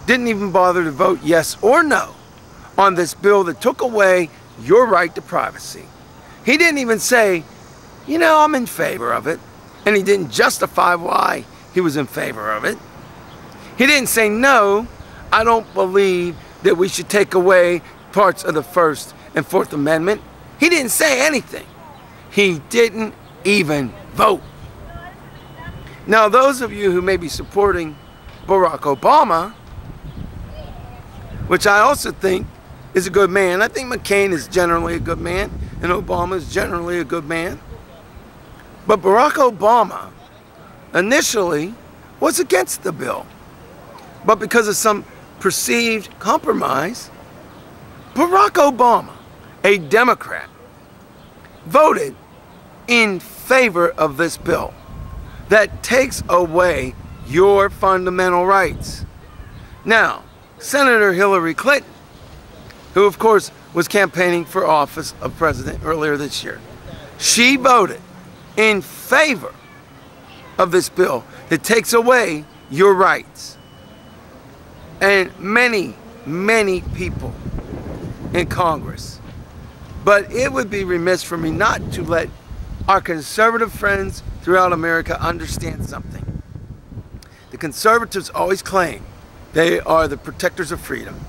didn't even bother to vote yes or no on this bill that took away your right to privacy. He didn't even say, you know, I'm in favor of it. And he didn't justify why he was in favor of it. He didn't say, no, I don't believe that we should take away parts of the First and Fourth Amendment. He didn't say anything. He didn't even vote. Now, those of you who may be supporting Barack Obama, which I also think is a good man. I think McCain is generally a good man, and Obama is generally a good man. But Barack Obama initially was against the bill. But because of some perceived compromise, Barack Obama, a Democrat, voted in favor of this bill that takes away your fundamental rights. Now, Senator Hillary Clinton, who of course was campaigning for office of president earlier this year, she voted in favor of this bill that takes away your rights. And many, many people in Congress. But it would be remiss for me not to let our conservative friends throughout America understand something. The conservatives always claim they are the protectors of freedom.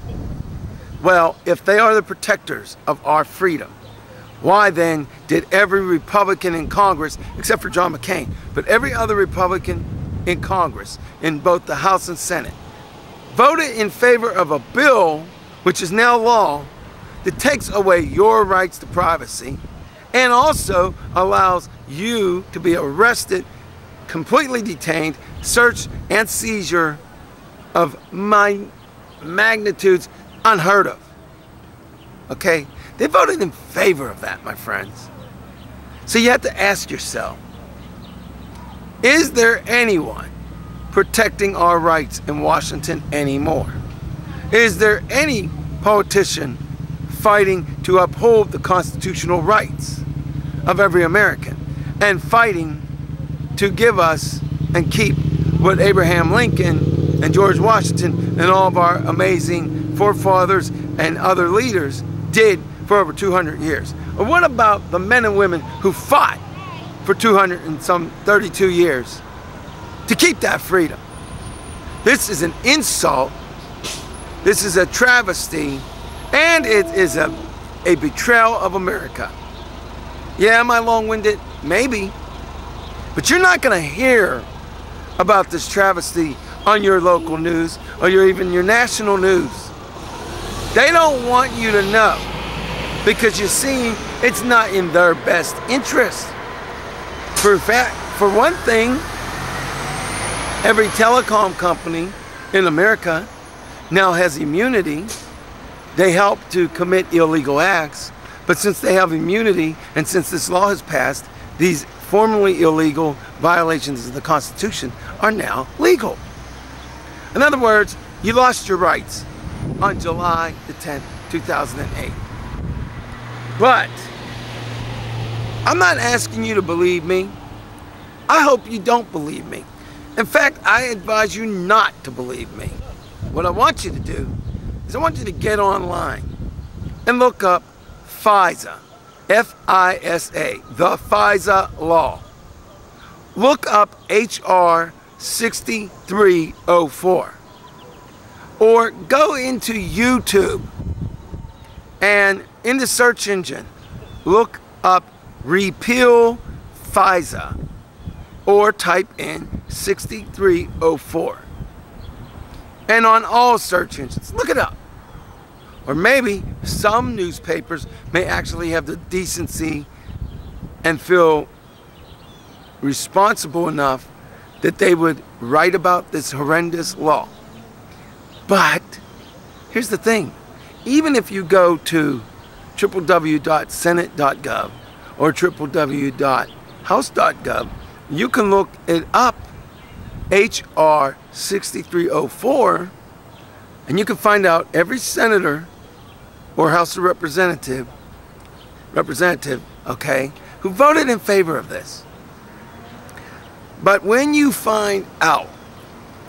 Well, if they are the protectors of our freedom, why then did every Republican in Congress, except for John McCain, but every other Republican in Congress, in both the House and Senate, voted in favor of a bill, which is now law, that takes away your rights to privacy and also allows you to be arrested, completely detained, search and seizure of magnitudes unheard of. Okay? They voted in favor of that, my friends. So you have to ask yourself, is there anyone protecting our rights in Washington anymore? Is there any politician fighting to uphold the constitutional rights of every American and fighting to give us and keep what Abraham Lincoln and George Washington and all of our amazing forefathers and other leaders did for over 200 years? Or what about the men and women who fought for 200 and some 32 years to keep that freedom? This is an insult. This is a travesty. And it is a betrayal of America. Yeah, am I long-winded? Maybe. But you're not going to hear about this travesty on your local news or even your national news. They don't want you to know because you see, it's not in their best interest. For one thing, every telecom company in America now has immunity. They help to commit illegal acts, but since they have immunity and since this law has passed, these formerly illegal violations of the Constitution are now legal. In other words, you lost your rights on July the 10th, 2008. But I'm not asking you to believe me. I hope you don't believe me. In fact, I advise you not to believe me. What I want you to do is I want you to get online and look up FISA, F-I-S-A, the FISA law. Look up H.R. 6304. Or go into YouTube and in the search engine, look up repeal FISA or type in 6304. And on all search engines, look it up. Or maybe some newspapers may actually have the decency and feel responsible enough that they would write about this horrendous law. But here's the thing. Even if you go to www.senate.gov or www.house.gov, you can look it up, H.R. 6304, and you can find out every senator or House of Representative, okay, who voted in favor of this. But when you find out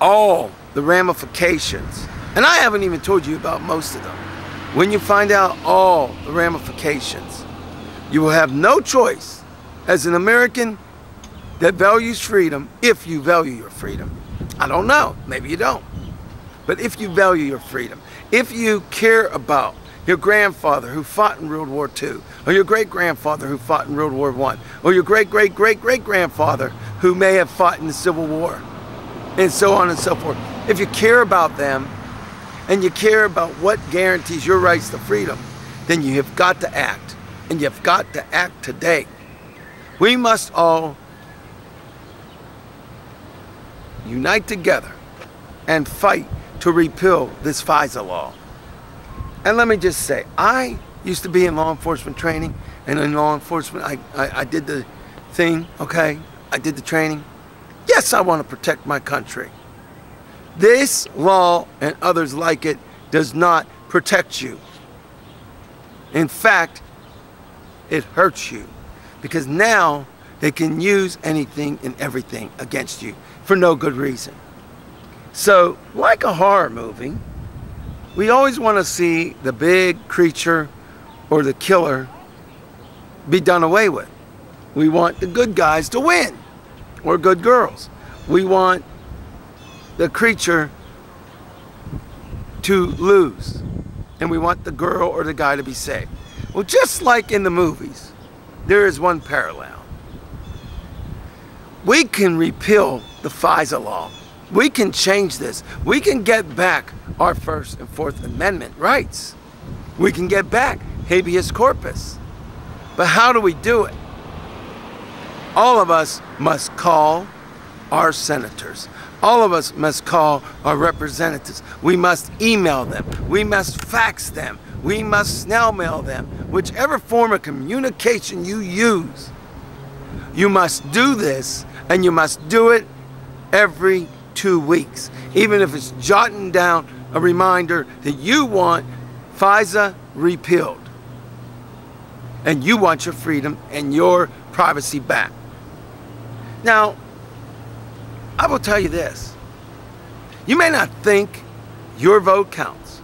all the ramifications And I haven't even told you about most of them. When you find out all the ramifications, you will have no choice as an American that values freedom, if you value your freedom. I don't know, maybe you don't. But if you value your freedom, if you care about your grandfather who fought in World War II, or your great-grandfather who fought in World War I, or your great-great-great-great-grandfather who may have fought in the Civil War, and so on and so forth. If you care about them, and you care about what guarantees your rights to freedom, then you have got to act, and you've got to act today. We must all unite together and fight to repeal this FISA law. And let me just say, I used to be in law enforcement training, and in law enforcement, I did the thing, okay? I did the training. Yes, I want to protect my country. This law and others like it does not protect you. In fact, it hurts you, because now they can use anything and everything against you for no good reason. So, like a horror movie, we always want to see the big creature or the killer be done away with. We want the good guys to win, or good girls. We want the creature to lose, and we want the girl or the guy to be saved. Well, just like in the movies, there is one parallel. We can repeal the FISA law. We can change this. We can get back our First and Fourth Amendment rights. We can get back Habeas Corpus. But how do we do it? All of us must call our senators. All of us must call our representatives. We must email them. We must fax them. We must snail mail them. Whichever form of communication you use, you must do this, and you must do it every 2 weeks. Even if it's jotting down a reminder that you want FISA repealed, and you want your freedom and your privacy back. Now, I will tell you this. You may not think your vote counts,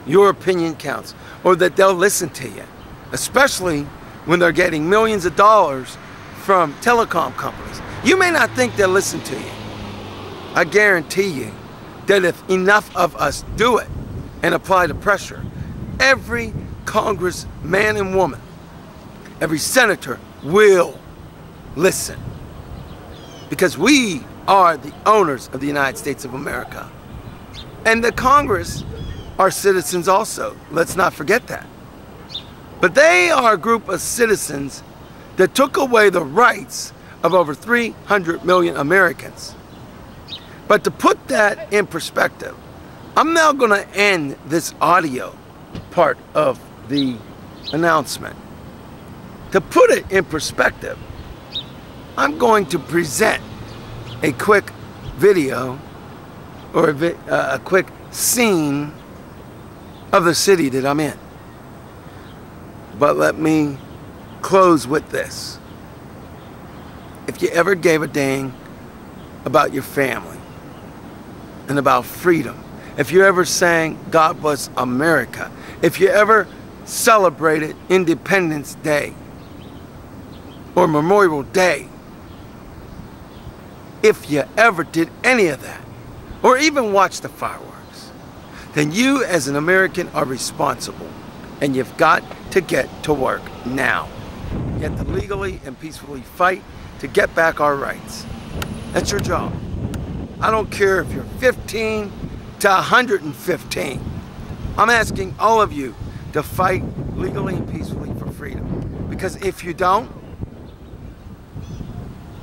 your opinion counts, or that they'll listen to you, especially when they're getting millions of dollars from telecom companies. You may not think they'll listen to you. I guarantee you that if enough of us do it and apply the pressure, every congressman and woman, every senator will listen. Because we are the owners of the United States of America. And the Congress are citizens also. Let's not forget that. But they are a group of citizens that took away the rights of over 300 million Americans. But to put that in perspective, I'm now going to end this audio part of the announcement. To put it in perspective, I'm going to present a quick video or a quick scene of the city that I'm in. But let me close with this. If you ever gave a dang about your family and about freedom, if you ever sang God Bless America, if you ever celebrated Independence Day or Memorial Day, if you ever did any of that, or even watched the fireworks, then you as an American are responsible, and you've got to get to work now. You have to legally and peacefully fight to get back our rights. That's your job. I don't care if you're 15 to 115. I'm asking all of you to fight legally and peacefully for freedom. Because if you don't,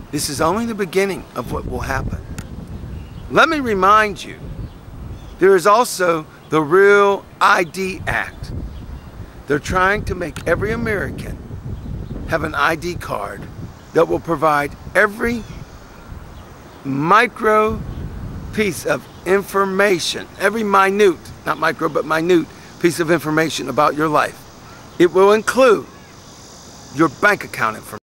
this is only the beginning of what will happen. Let me remind you, there is also the Real ID Act. They're trying to make every American have an ID card that will provide every micro piece of information, every minute, not micro, but minute piece of information about your life. It will include your bank account information.